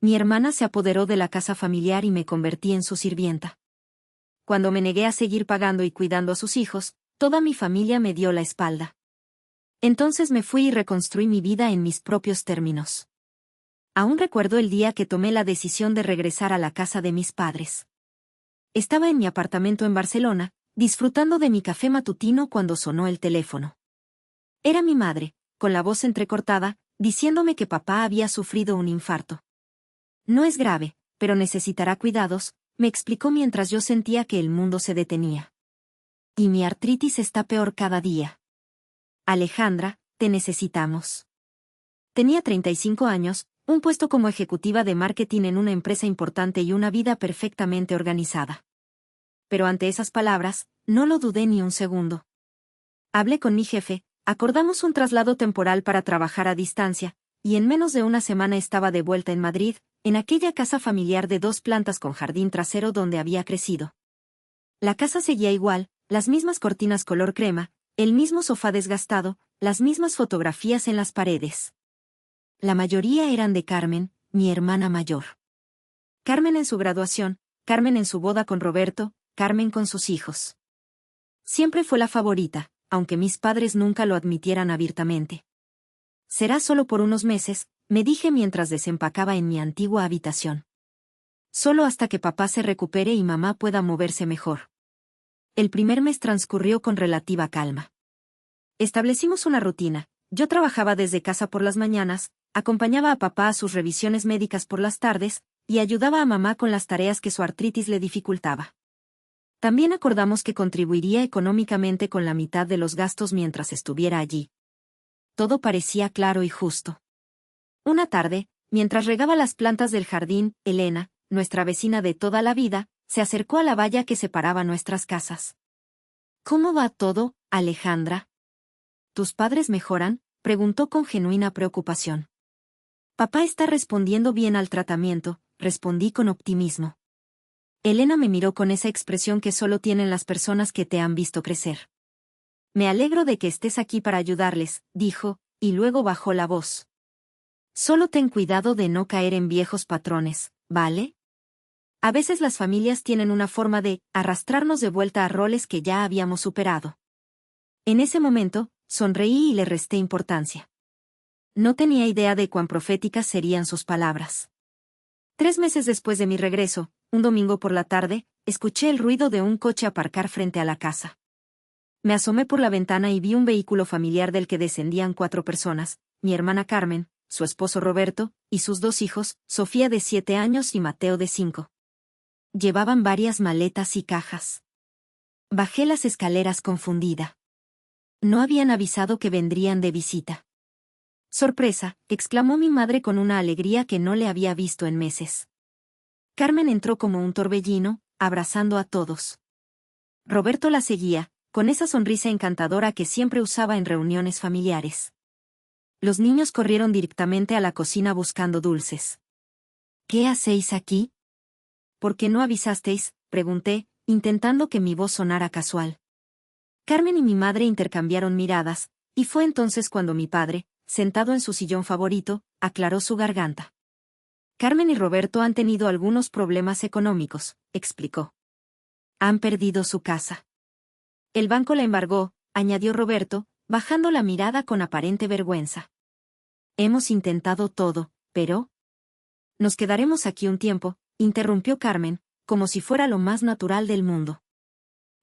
Mi hermana se apoderó de la casa familiar y me convertí en su sirvienta. Cuando me negué a seguir pagando y cuidando a sus hijos, toda mi familia me dio la espalda. Entonces me fui y reconstruí mi vida en mis propios términos. Aún recuerdo el día que tomé la decisión de regresar a la casa de mis padres. Estaba en mi apartamento en Barcelona, disfrutando de mi café matutino cuando sonó el teléfono. Era mi madre, con la voz entrecortada, diciéndome que papá había sufrido un infarto. No es grave, pero necesitará cuidados, me explicó mientras yo sentía que el mundo se detenía. Y mi artritis está peor cada día. Alejandra, te necesitamos. Tenía 35 años, un puesto como ejecutiva de marketing en una empresa importante y una vida perfectamente organizada. Pero ante esas palabras, no lo dudé ni un segundo. Hablé con mi jefe, acordamos un traslado temporal para trabajar a distancia, y en menos de una semana estaba de vuelta en Madrid, en aquella casa familiar de 2 plantas con jardín trasero donde había crecido. La casa seguía igual, las mismas cortinas color crema, el mismo sofá desgastado, las mismas fotografías en las paredes. La mayoría eran de Carmen, mi hermana mayor. Carmen en su graduación, Carmen en su boda con Roberto, Carmen con sus hijos. Siempre fue la favorita, aunque mis padres nunca lo admitieran abiertamente. Será solo por unos meses, me dije mientras desempacaba en mi antigua habitación. Solo hasta que papá se recupere y mamá pueda moverse mejor. El primer mes transcurrió con relativa calma. Establecimos una rutina. Yo trabajaba desde casa por las mañanas, acompañaba a papá a sus revisiones médicas por las tardes, y ayudaba a mamá con las tareas que su artritis le dificultaba. También acordamos que contribuiría económicamente con la mitad de los gastos mientras estuviera allí. Todo parecía claro y justo. Una tarde, mientras regaba las plantas del jardín, Elena, nuestra vecina de toda la vida, se acercó a la valla que separaba nuestras casas. ¿Cómo va todo, Alejandra? ¿Tus padres mejoran?, preguntó con genuina preocupación. Papá está respondiendo bien al tratamiento, respondí con optimismo. Elena me miró con esa expresión que solo tienen las personas que te han visto crecer. Me alegro de que estés aquí para ayudarles, dijo, y luego bajó la voz. Solo ten cuidado de no caer en viejos patrones, ¿vale? A veces las familias tienen una forma de arrastrarnos de vuelta a roles que ya habíamos superado. En ese momento, sonreí y le resté importancia. No tenía idea de cuán proféticas serían sus palabras. 3 meses después de mi regreso, un domingo por la tarde, escuché el ruido de un coche aparcar frente a la casa. Me asomé por la ventana y vi un vehículo familiar del que descendían 4 personas, mi hermana Carmen, su esposo Roberto, y sus 2 hijos, Sofía de 7 años y Mateo de 5. Llevaban varias maletas y cajas. Bajé las escaleras confundida. No habían avisado que vendrían de visita. ¡Sorpresa!, exclamó mi madre con una alegría que no le había visto en meses. Carmen entró como un torbellino, abrazando a todos. Roberto la seguía, con esa sonrisa encantadora que siempre usaba en reuniones familiares. Los niños corrieron directamente a la cocina buscando dulces. ¿Qué hacéis aquí? ¿Por qué no avisasteis?, pregunté, intentando que mi voz sonara casual. Carmen y mi madre intercambiaron miradas, y fue entonces cuando mi padre, sentado en su sillón favorito, aclaró su garganta. Carmen y Roberto han tenido algunos problemas económicos, explicó. Han perdido su casa. El banco la embargó, añadió Roberto, bajando la mirada con aparente vergüenza. Hemos intentado todo, pero... Nos quedaremos aquí un tiempo, interrumpió Carmen, como si fuera lo más natural del mundo.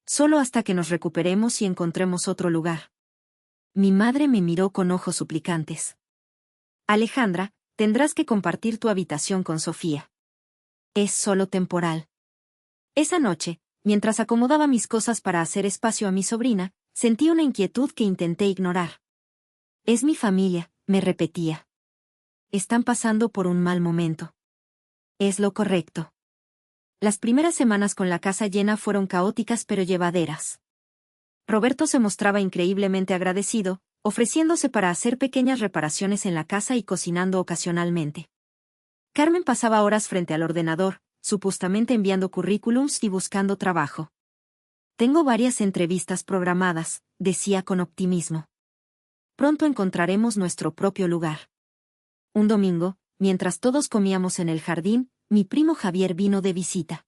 Solo hasta que nos recuperemos y encontremos otro lugar. Mi madre me miró con ojos suplicantes. Alejandra, tendrás que compartir tu habitación con Sofía. Es solo temporal. Esa noche, mientras acomodaba mis cosas para hacer espacio a mi sobrina, sentí una inquietud que intenté ignorar. Es mi familia, me repetía. Están pasando por un mal momento. Es lo correcto. Las primeras semanas con la casa llena fueron caóticas pero llevaderas. Roberto se mostraba increíblemente agradecido, ofreciéndose para hacer pequeñas reparaciones en la casa y cocinando ocasionalmente. Carmen pasaba horas frente al ordenador, supuestamente enviando currículums y buscando trabajo. Tengo varias entrevistas programadas, decía con optimismo. Pronto encontraremos nuestro propio lugar. Un domingo, mientras todos comíamos en el jardín, mi primo Javier vino de visita.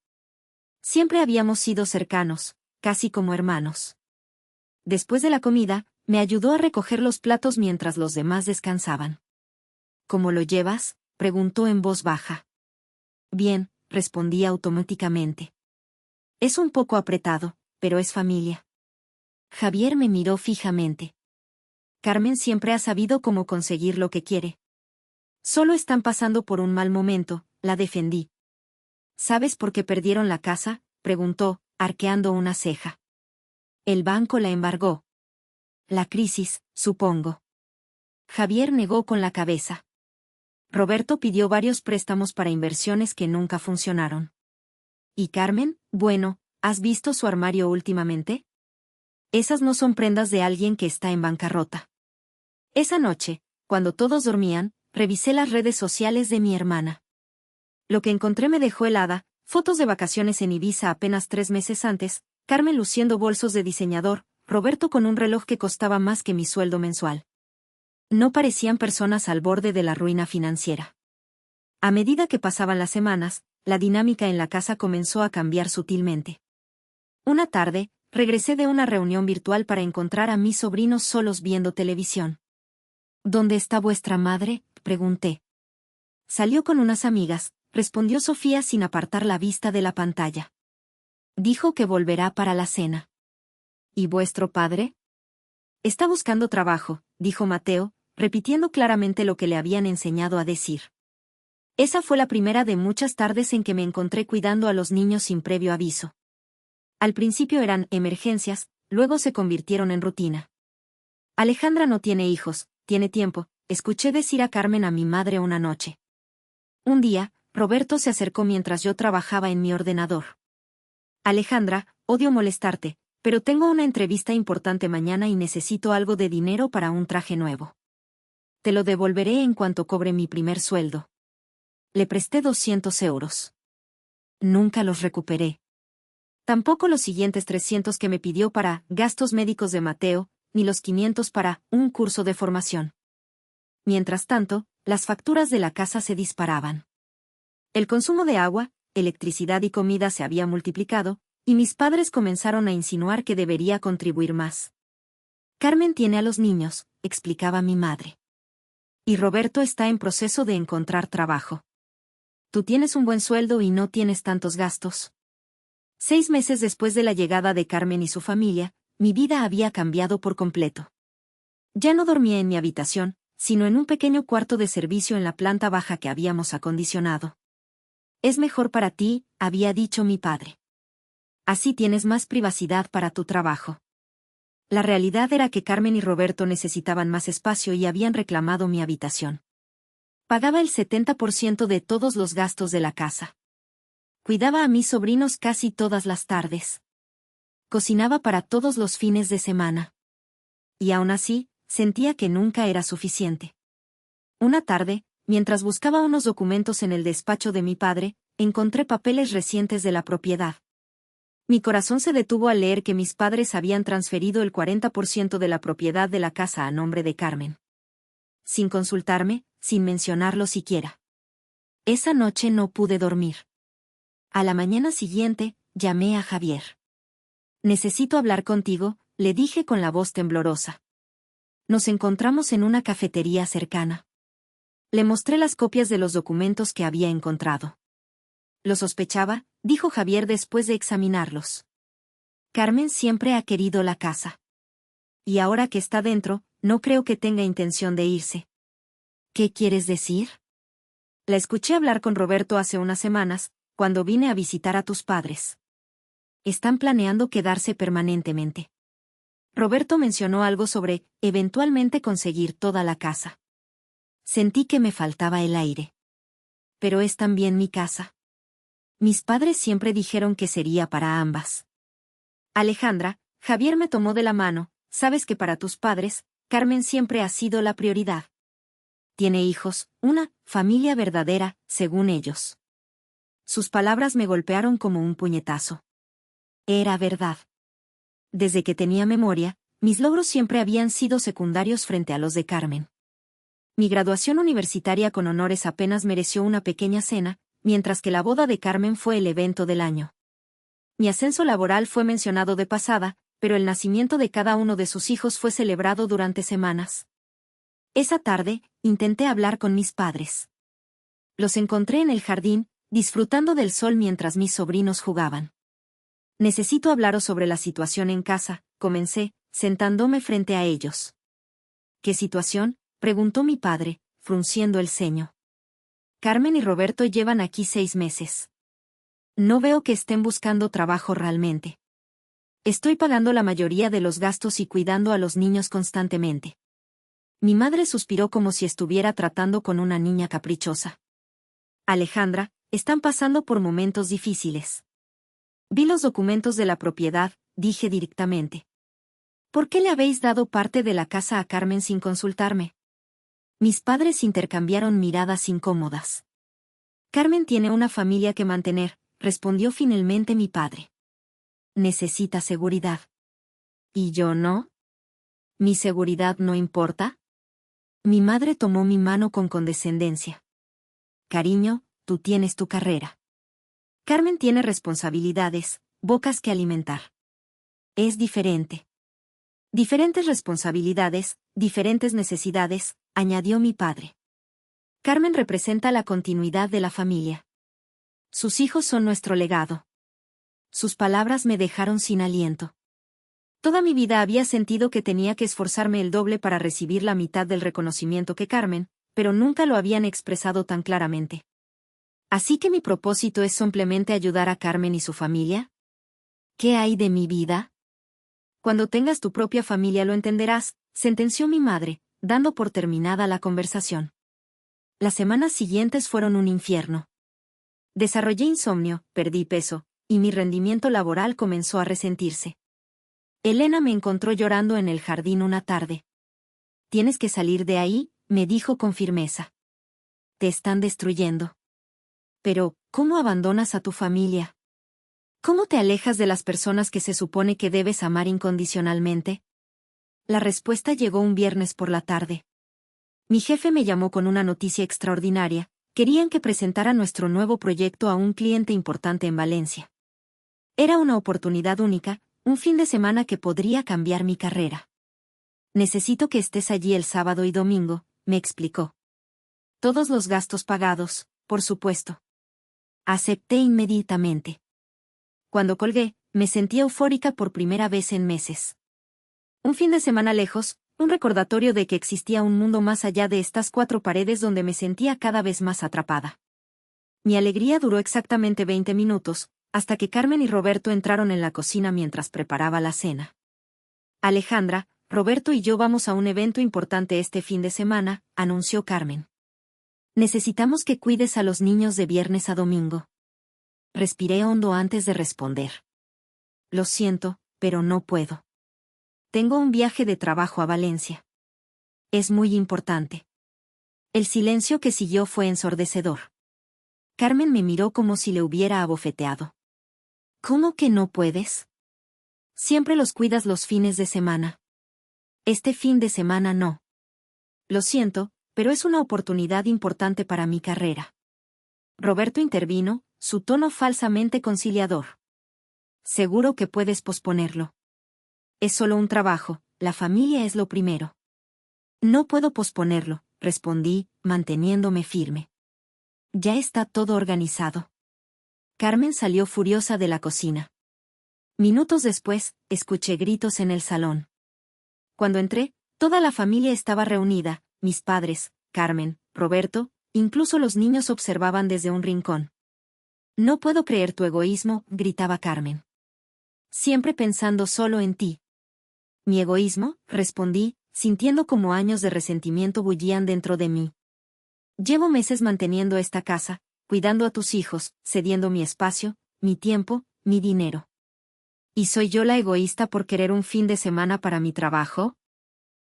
Siempre habíamos sido cercanos, casi como hermanos. Después de la comida, me ayudó a recoger los platos mientras los demás descansaban. ¿Cómo lo llevas?, preguntó en voz baja. Bien, respondí automáticamente. Es un poco apretado, pero es familia. Javier me miró fijamente. Carmen siempre ha sabido cómo conseguir lo que quiere. Solo están pasando por un mal momento, la defendí. ¿Sabes por qué perdieron la casa?, preguntó, arqueando una ceja. El banco la embargó. La crisis, supongo. Javier negó con la cabeza. Roberto pidió varios préstamos para inversiones que nunca funcionaron. ¿Y Carmen? Bueno, ¿has visto su armario últimamente? Esas no son prendas de alguien que está en bancarrota. Esa noche, cuando todos dormían, revisé las redes sociales de mi hermana. Lo que encontré me dejó helada: fotos de vacaciones en Ibiza apenas 3 meses antes, Carmen luciendo bolsos de diseñador, Roberto con un reloj que costaba más que mi sueldo mensual. No parecían personas al borde de la ruina financiera. A medida que pasaban las semanas, la dinámica en la casa comenzó a cambiar sutilmente. Una tarde, regresé de una reunión virtual para encontrar a mis sobrinos solos viendo televisión. ¿Dónde está vuestra madre?, pregunté. Salió con unas amigas, respondió Sofía sin apartar la vista de la pantalla. Dijo que volverá para la cena. ¿Y vuestro padre? Está buscando trabajo, dijo Mateo, repitiendo claramente lo que le habían enseñado a decir. Esa fue la primera de muchas tardes en que me encontré cuidando a los niños sin previo aviso. Al principio eran emergencias, luego se convirtieron en rutina. Alejandra no tiene hijos, tiene tiempo, escuché decir a Carmen a mi madre una noche. Un día, Roberto se acercó mientras yo trabajaba en mi ordenador. Alejandra, odio molestarte, pero tengo una entrevista importante mañana y necesito algo de dinero para un traje nuevo. Te lo devolveré en cuanto cobre mi primer sueldo. Le presté 200 euros. Nunca los recuperé. Tampoco los siguientes 300 que me pidió para gastos médicos de Mateo, ni los 500 para un curso de formación. Mientras tanto, las facturas de la casa se disparaban. El consumo de agua, electricidad y comida se había multiplicado, y mis padres comenzaron a insinuar que debería contribuir más. Carmen tiene a los niños, explicaba mi madre. Y Roberto está en proceso de encontrar trabajo. Tú tienes un buen sueldo y no tienes tantos gastos. 6 meses después de la llegada de Carmen y su familia, mi vida había cambiado por completo. Ya no dormía en mi habitación, sino en un pequeño cuarto de servicio en la planta baja que habíamos acondicionado. Es mejor para ti, había dicho mi padre. Así tienes más privacidad para tu trabajo. La realidad era que Carmen y Roberto necesitaban más espacio y habían reclamado mi habitación. Pagaba el 70% de todos los gastos de la casa. Cuidaba a mis sobrinos casi todas las tardes. Cocinaba para todos los fines de semana. Y aún así, sentía que nunca era suficiente. Una tarde, mientras buscaba unos documentos en el despacho de mi padre, encontré papeles recientes de la propiedad. Mi corazón se detuvo al leer que mis padres habían transferido el 40% de la propiedad de la casa a nombre de Carmen. Sin consultarme, sin mencionarlo siquiera. Esa noche no pude dormir. A la mañana siguiente, llamé a Javier. Necesito hablar contigo, le dije con la voz temblorosa. Nos encontramos en una cafetería cercana. Le mostré las copias de los documentos que había encontrado. Lo sospechaba, dijo Javier después de examinarlos. Carmen siempre ha querido la casa. Y ahora que está dentro, no creo que tenga intención de irse. ¿Qué quieres decir? La escuché hablar con Roberto hace unas semanas, cuando vine a visitar a tus padres. Están planeando quedarse permanentemente. Roberto mencionó algo sobre, eventualmente conseguir toda la casa. Sentí que me faltaba el aire. Pero es también mi casa. Mis padres siempre dijeron que sería para ambas. Alejandra, Javier me tomó de la mano, sabes que para tus padres, Carmen siempre ha sido la prioridad. Tiene hijos, una familia verdadera, según ellos. Sus palabras me golpearon como un puñetazo. Era verdad. Desde que tenía memoria, mis logros siempre habían sido secundarios frente a los de Carmen. Mi graduación universitaria con honores apenas mereció una pequeña cena, mientras que la boda de Carmen fue el evento del año. Mi ascenso laboral fue mencionado de pasada, pero el nacimiento de cada uno de sus hijos fue celebrado durante semanas. Esa tarde, intenté hablar con mis padres. Los encontré en el jardín, disfrutando del sol mientras mis sobrinos jugaban. Necesito hablaros sobre la situación en casa, comencé, sentándome frente a ellos. ¿Qué situación?, preguntó mi padre, frunciendo el ceño. Carmen y Roberto llevan aquí 6 meses. No veo que estén buscando trabajo realmente. Estoy pagando la mayoría de los gastos y cuidando a los niños constantemente. Mi madre suspiró como si estuviera tratando con una niña caprichosa. Alejandra, están pasando por momentos difíciles. Vi los documentos de la propiedad, dije directamente. ¿Por qué le habéis dado parte de la casa a Carmen sin consultarme? Mis padres intercambiaron miradas incómodas. Carmen tiene una familia que mantener, respondió finalmente mi padre. Necesita seguridad. ¿Y yo no? ¿Mi seguridad no importa? Mi madre tomó mi mano con condescendencia. Cariño, tú tienes tu carrera. Carmen tiene responsabilidades, bocas que alimentar. Es diferente. Diferentes responsabilidades, diferentes necesidades, añadió mi padre. Carmen representa la continuidad de la familia. Sus hijos son nuestro legado. Sus palabras me dejaron sin aliento. Toda mi vida había sentido que tenía que esforzarme el doble para recibir la mitad del reconocimiento que Carmen, pero nunca lo habían expresado tan claramente. ¿Así que mi propósito es simplemente ayudar a Carmen y su familia? ¿Qué hay de mi vida? Cuando tengas tu propia familia lo entenderás, sentenció mi madre, dando por terminada la conversación. Las semanas siguientes fueron un infierno. Desarrollé insomnio, perdí peso, y mi rendimiento laboral comenzó a resentirse. Elena me encontró llorando en el jardín una tarde. Tienes que salir de ahí, me dijo con firmeza. Te están destruyendo. Pero, ¿cómo abandonas a tu familia? ¿Cómo te alejas de las personas que se supone que debes amar incondicionalmente? La respuesta llegó un viernes por la tarde. Mi jefe me llamó con una noticia extraordinaria. Querían que presentara nuestro nuevo proyecto a un cliente importante en Valencia. Era una oportunidad única, un fin de semana que podría cambiar mi carrera. Necesito que estés allí el sábado y domingo, me explicó. Todos los gastos pagados, por supuesto. Acepté inmediatamente. Cuando colgué, me sentí eufórica por primera vez en meses. Un fin de semana lejos, un recordatorio de que existía un mundo más allá de estas 4 paredes donde me sentía cada vez más atrapada. Mi alegría duró exactamente 20 minutos, hasta que Carmen y Roberto entraron en la cocina mientras preparaba la cena. Alejandra, Roberto y yo vamos a un evento importante este fin de semana, anunció Carmen. Necesitamos que cuides a los niños de viernes a domingo. Respiré hondo antes de responder. Lo siento, pero no puedo. Tengo un viaje de trabajo a Valencia. Es muy importante. El silencio que siguió fue ensordecedor. Carmen me miró como si le hubiera abofeteado. ¿Cómo que no puedes? Siempre los cuidas los fines de semana. Este fin de semana no. Lo siento, pero es una oportunidad importante para mi carrera. Roberto intervino, su tono falsamente conciliador. Seguro que puedes posponerlo. Es solo un trabajo, la familia es lo primero. No puedo posponerlo, respondí, manteniéndome firme. Ya está todo organizado. Carmen salió furiosa de la cocina. Minutos después, escuché gritos en el salón. Cuando entré, toda la familia estaba reunida, mis padres, Carmen, Roberto, incluso los niños observaban desde un rincón. No puedo creer tu egoísmo, gritaba Carmen. Siempre pensando solo en ti. ¿Mi egoísmo?, respondí, sintiendo como años de resentimiento bullían dentro de mí. Llevo meses manteniendo esta casa, cuidando a tus hijos, cediendo mi espacio, mi tiempo, mi dinero. ¿Y soy yo la egoísta por querer un fin de semana para mi trabajo?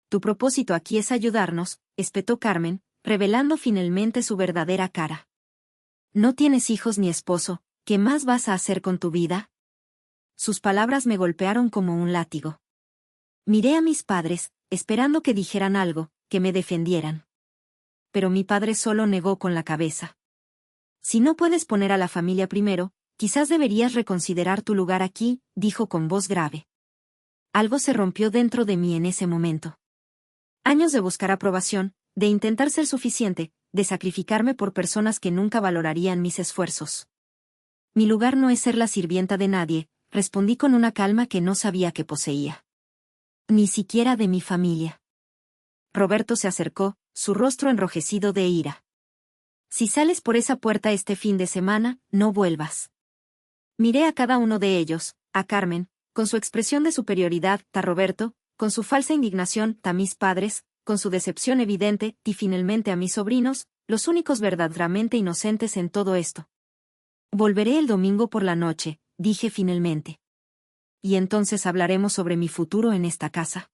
Tu propósito aquí es ayudarnos, espetó Carmen, revelando finalmente su verdadera cara. No tienes hijos ni esposo, ¿qué más vas a hacer con tu vida? Sus palabras me golpearon como un látigo. Miré a mis padres, esperando que dijeran algo, que me defendieran. pero mi padre solo negó con la cabeza. Si no puedes poner a la familia primero, quizás deberías reconsiderar tu lugar aquí, dijo con voz grave. Algo se rompió dentro de mí en ese momento. Años de buscar aprobación, de intentar ser suficiente, de sacrificarme por personas que nunca valorarían mis esfuerzos. Mi lugar no es ser la sirvienta de nadie, respondí con una calma que no sabía que poseía. Ni siquiera de mi familia. Roberto se acercó, su rostro enrojecido de ira. Si sales por esa puerta este fin de semana, no vuelvas. Miré a cada uno de ellos, a Carmen, con su expresión de superioridad, a Roberto, con su falsa indignación, a mis padres, con su decepción evidente, y finalmente a mis sobrinos, los únicos verdaderamente inocentes en todo esto. Volveré el domingo por la noche, dije finalmente. Y entonces hablaremos sobre mi futuro en esta casa.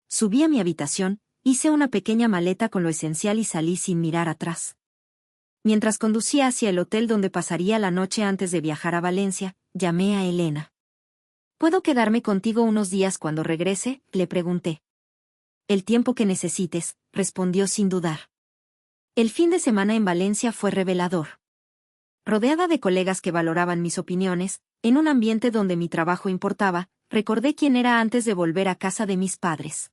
Subí a mi habitación, hice una pequeña maleta con lo esencial y salí sin mirar atrás. Mientras conducía hacia el hotel donde pasaría la noche antes de viajar a Valencia, llamé a Elena. ¿Puedo quedarme contigo unos días cuando regrese?, le pregunté. El tiempo que necesites, respondió sin dudar. El fin de semana en Valencia fue revelador. Rodeada de colegas que valoraban mis opiniones, en un ambiente donde mi trabajo importaba, recordé quién era antes de volver a casa de mis padres.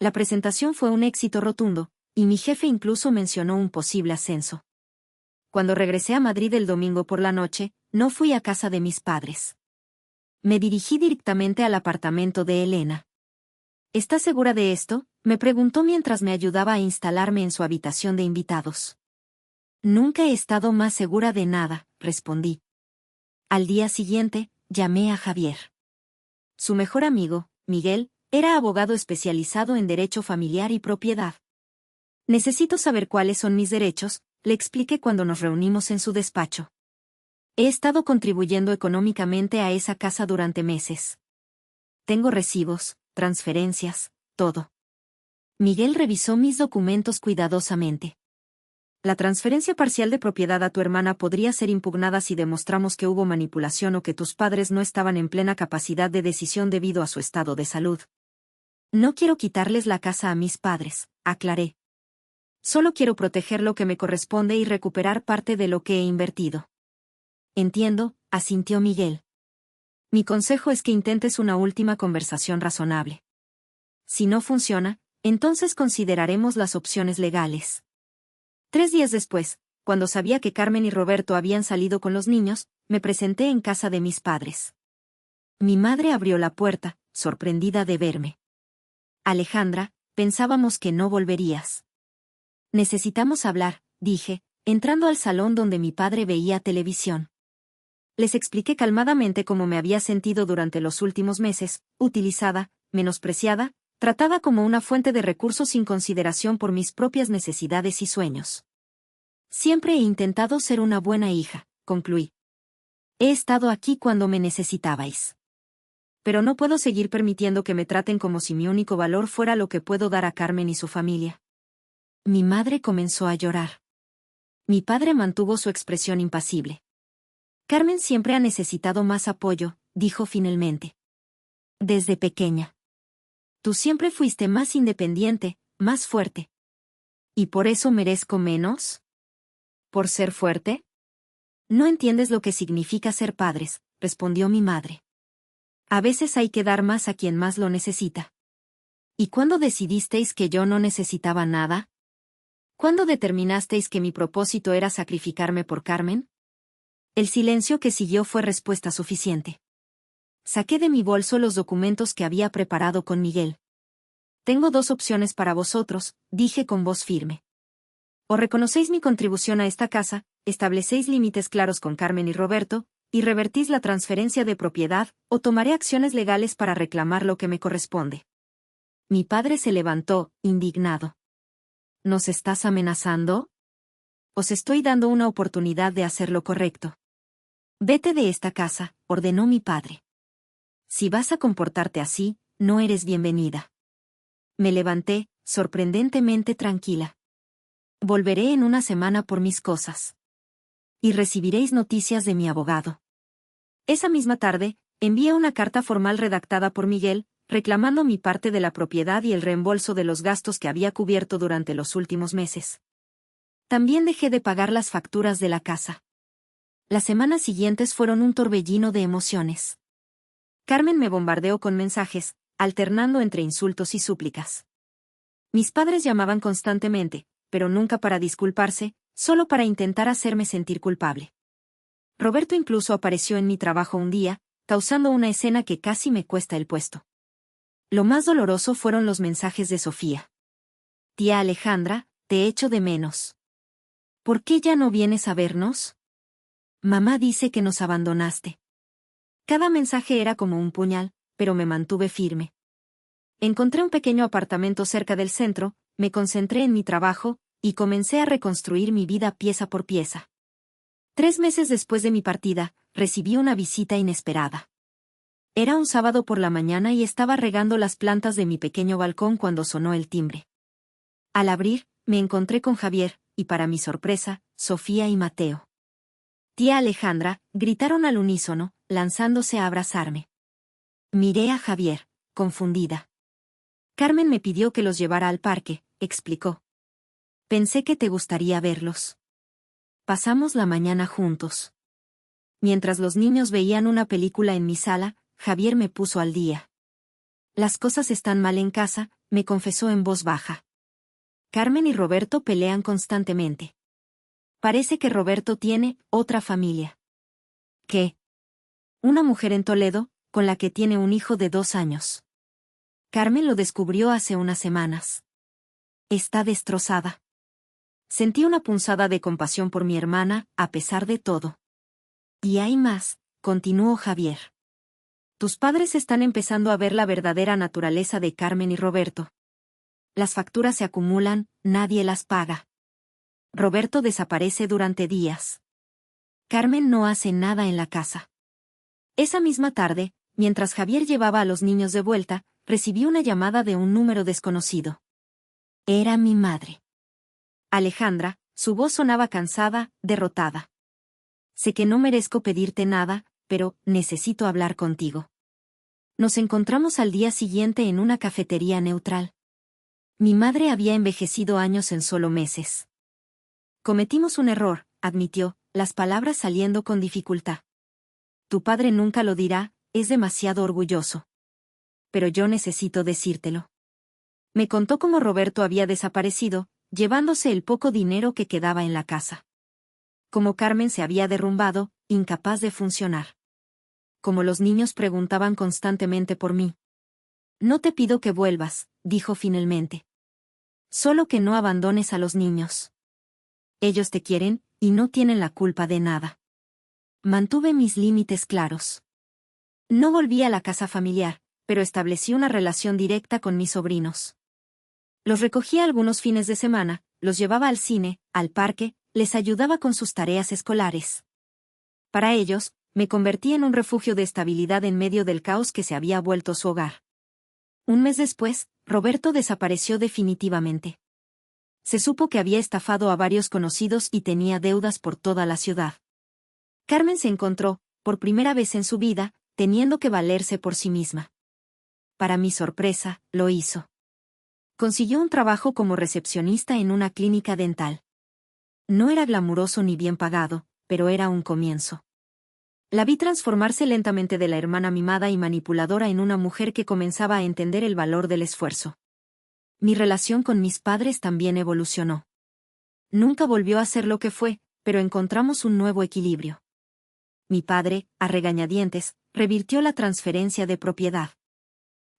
La presentación fue un éxito rotundo, y mi jefe incluso mencionó un posible ascenso. Cuando regresé a Madrid el domingo por la noche, no fui a casa de mis padres. Me dirigí directamente al apartamento de Elena. ¿Estás segura de esto?, me preguntó mientras me ayudaba a instalarme en su habitación de invitados. Nunca he estado más segura de nada, respondí. Al día siguiente, llamé a Javier. Su mejor amigo, Miguel, era abogado especializado en derecho familiar y propiedad. Necesito saber cuáles son mis derechos, le expliqué cuando nos reunimos en su despacho. He estado contribuyendo económicamente a esa casa durante meses. Tengo recibos, transferencias, todo. Miguel revisó mis documentos cuidadosamente. La transferencia parcial de propiedad a tu hermana podría ser impugnada si demostramos que hubo manipulación o que tus padres no estaban en plena capacidad de decisión debido a su estado de salud. No quiero quitarles la casa a mis padres, aclaré. Solo quiero proteger lo que me corresponde y recuperar parte de lo que he invertido. Entiendo, asintió Miguel. Mi consejo es que intentes una última conversación razonable. Si no funciona, entonces consideraremos las opciones legales. 3 días después, cuando sabía que Carmen y Roberto habían salido con los niños, me presenté en casa de mis padres. Mi madre abrió la puerta, sorprendida de verme. Alejandra, pensábamos que no volverías. Necesitamos hablar, dije, entrando al salón donde mi padre veía televisión. Les expliqué calmadamente cómo me había sentido durante los últimos meses, utilizada, menospreciada, tratada como una fuente de recursos sin consideración por mis propias necesidades y sueños. Siempre he intentado ser una buena hija, concluí. He estado aquí cuando me necesitabais. Pero no puedo seguir permitiendo que me traten como si mi único valor fuera lo que puedo dar a Carmen y su familia. Mi madre comenzó a llorar. Mi padre mantuvo su expresión impasible. Carmen siempre ha necesitado más apoyo, dijo finalmente. Desde pequeña. Tú siempre fuiste más independiente, más fuerte. ¿Y por eso merezco menos? ¿Por ser fuerte? No entiendes lo que significa ser padres, respondió mi madre. A veces hay que dar más a quien más lo necesita. ¿Y cuándo decidisteis que yo no necesitaba nada? ¿Cuándo determinasteis que mi propósito era sacrificarme por Carmen? El silencio que siguió fue respuesta suficiente. Saqué de mi bolso los documentos que había preparado con Miguel. Tengo 2 opciones para vosotros, dije con voz firme. O reconocéis mi contribución a esta casa, establecéis límites claros con Carmen y Roberto, y revertís la transferencia de propiedad, o tomaré acciones legales para reclamar lo que me corresponde. Mi padre se levantó, indignado. ¿Nos estás amenazando? Os estoy dando una oportunidad de hacer lo correcto. Vete de esta casa, ordenó mi padre. Si vas a comportarte así, no eres bienvenida. Me levanté, sorprendentemente tranquila. Volveré en una semana por mis cosas. Y recibiréis noticias de mi abogado. Esa misma tarde, envié una carta formal redactada por Miguel, reclamando mi parte de la propiedad y el reembolso de los gastos que había cubierto durante los últimos meses. También dejé de pagar las facturas de la casa. Las semanas siguientes fueron un torbellino de emociones. Carmen me bombardeó con mensajes, alternando entre insultos y súplicas. Mis padres llamaban constantemente, pero nunca para disculparse, solo para intentar hacerme sentir culpable. Roberto incluso apareció en mi trabajo un día, causando una escena que casi me cuesta el puesto. Lo más doloroso fueron los mensajes de Sofía. Tía Alejandra, te echo de menos. ¿Por qué ya no vienes a vernos? Mamá dice que nos abandonaste. Cada mensaje era como un puñal, pero me mantuve firme. Encontré un pequeño apartamento cerca del centro, me concentré en mi trabajo, y comencé a reconstruir mi vida pieza por pieza. 3 meses después de mi partida, recibí una visita inesperada. Era un sábado por la mañana y estaba regando las plantas de mi pequeño balcón cuando sonó el timbre. Al abrir, me encontré con Javier, y para mi sorpresa, Sofía y Mateo. Tía Alejandra, gritaron al unísono, lanzándose a abrazarme. Miré a Javier, confundida. Carmen me pidió que los llevara al parque, explicó. Pensé que te gustaría verlos. Pasamos la mañana juntos. Mientras los niños veían una película en mi sala, Javier me puso al día. Las cosas están mal en casa, me confesó en voz baja. Carmen y Roberto pelean constantemente. Parece que Roberto tiene otra familia. ¿Qué? Una mujer en Toledo, con la que tiene un hijo de 2 años. Carmen lo descubrió hace unas semanas. Está destrozada. Sentí una punzada de compasión por mi hermana, a pesar de todo. Y hay más, continuó Javier. Tus padres están empezando a ver la verdadera naturaleza de Carmen y Roberto. Las facturas se acumulan, nadie las paga. Roberto desaparece durante días. Carmen no hace nada en la casa. Esa misma tarde, mientras Javier llevaba a los niños de vuelta, recibí una llamada de un número desconocido. Era mi madre. Alejandra, su voz sonaba cansada, derrotada. Sé que no merezco pedirte nada, pero necesito hablar contigo. Nos encontramos al día siguiente en una cafetería neutral. Mi madre había envejecido años en solo meses. Cometimos un error, admitió, las palabras saliendo con dificultad. Tu padre nunca lo dirá, es demasiado orgulloso. Pero yo necesito decírtelo. Me contó cómo Roberto había desaparecido, llevándose el poco dinero que quedaba en la casa. Como Carmen se había derrumbado, incapaz de funcionar. Como los niños preguntaban constantemente por mí. No te pido que vuelvas, dijo finalmente. Solo que no abandones a los niños. Ellos te quieren, y no tienen la culpa de nada. Mantuve mis límites claros. No volví a la casa familiar, pero establecí una relación directa con mis sobrinos. Los recogía algunos fines de semana, los llevaba al cine, al parque, les ayudaba con sus tareas escolares. Para ellos, me convertí en un refugio de estabilidad en medio del caos que se había vuelto su hogar. Un mes después, Roberto desapareció definitivamente. Se supo que había estafado a varios conocidos y tenía deudas por toda la ciudad. Carmen se encontró, por primera vez en su vida, teniendo que valerse por sí misma. Para mi sorpresa, lo hizo. Consiguió un trabajo como recepcionista en una clínica dental. No era glamuroso ni bien pagado, pero era un comienzo. La vi transformarse lentamente de la hermana mimada y manipuladora en una mujer que comenzaba a entender el valor del esfuerzo. Mi relación con mis padres también evolucionó. Nunca volvió a ser lo que fue, pero encontramos un nuevo equilibrio. Mi padre, a regañadientes, revirtió la transferencia de propiedad.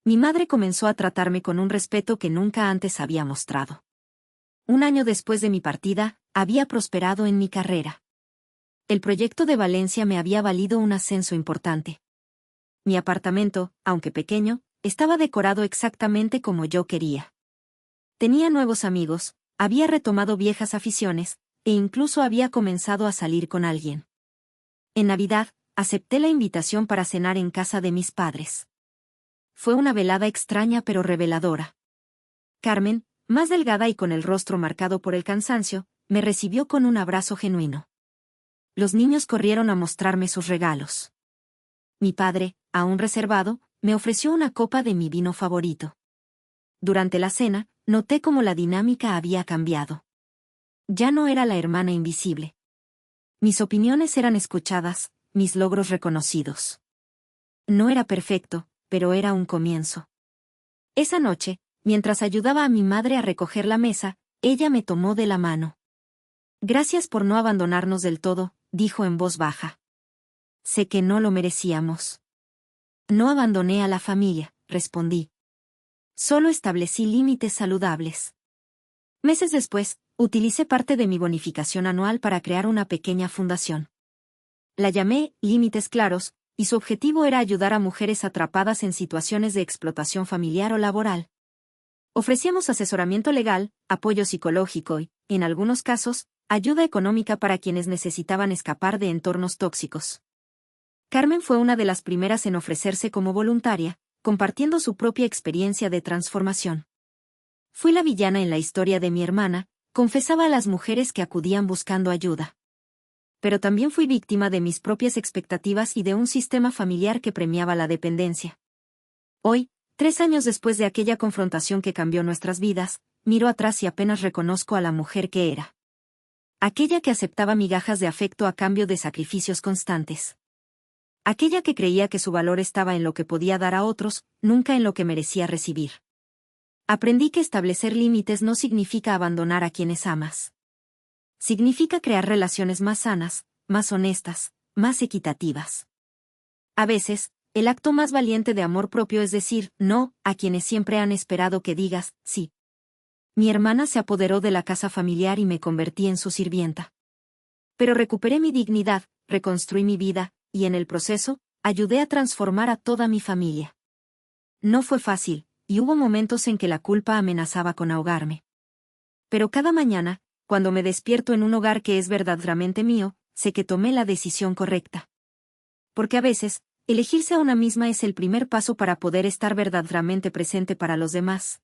Mi madre comenzó a tratarme con un respeto que nunca antes había mostrado. 1 año después de mi partida, había prosperado en mi carrera. El proyecto de Valencia me había valido un ascenso importante. Mi apartamento, aunque pequeño, estaba decorado exactamente como yo quería. Tenía nuevos amigos, había retomado viejas aficiones, e incluso había comenzado a salir con alguien. En Navidad, acepté la invitación para cenar en casa de mis padres. Fue una velada extraña pero reveladora. Carmen, más delgada y con el rostro marcado por el cansancio, me recibió con un abrazo genuino. Los niños corrieron a mostrarme sus regalos. Mi padre, aún reservado, me ofreció una copa de mi vino favorito. Durante la cena, noté cómo la dinámica había cambiado. Ya no era la hermana invisible. Mis opiniones eran escuchadas, mis logros reconocidos. No era perfecto, pero era un comienzo. Esa noche, mientras ayudaba a mi madre a recoger la mesa, ella me tomó de la mano. Gracias por no abandonarnos del todo, dijo en voz baja. Sé que no lo merecíamos. No abandoné a la familia, respondí. Solo establecí límites saludables. Meses después, utilicé parte de mi bonificación anual para crear una pequeña fundación. La llamé Límites Claros, y su objetivo era ayudar a mujeres atrapadas en situaciones de explotación familiar o laboral. Ofrecíamos asesoramiento legal, apoyo psicológico y, en algunos casos, ayuda económica para quienes necesitaban escapar de entornos tóxicos. Carmen fue una de las primeras en ofrecerse como voluntaria, compartiendo su propia experiencia de transformación. Fui la villana en la historia de mi hermana, confesaba a las mujeres que acudían buscando ayuda. Pero también fui víctima de mis propias expectativas y de un sistema familiar que premiaba la dependencia. Hoy, 3 años después de aquella confrontación que cambió nuestras vidas, miro atrás y apenas reconozco a la mujer que era. Aquella que aceptaba migajas de afecto a cambio de sacrificios constantes. Aquella que creía que su valor estaba en lo que podía dar a otros, nunca en lo que merecía recibir. Aprendí que establecer límites no significa abandonar a quienes amas. Significa crear relaciones más sanas, más honestas, más equitativas. A veces, el acto más valiente de amor propio es decir no a quienes siempre han esperado que digas sí. Mi hermana se apoderó de la casa familiar y me convertí en su sirvienta. Pero recuperé mi dignidad, reconstruí mi vida, y en el proceso, ayudé a transformar a toda mi familia. No fue fácil, y hubo momentos en que la culpa amenazaba con ahogarme. Pero cada mañana, cuando me despierto en un hogar que es verdaderamente mío, sé que tomé la decisión correcta. Porque a veces, elegirse a una misma es el primer paso para poder estar verdaderamente presente para los demás.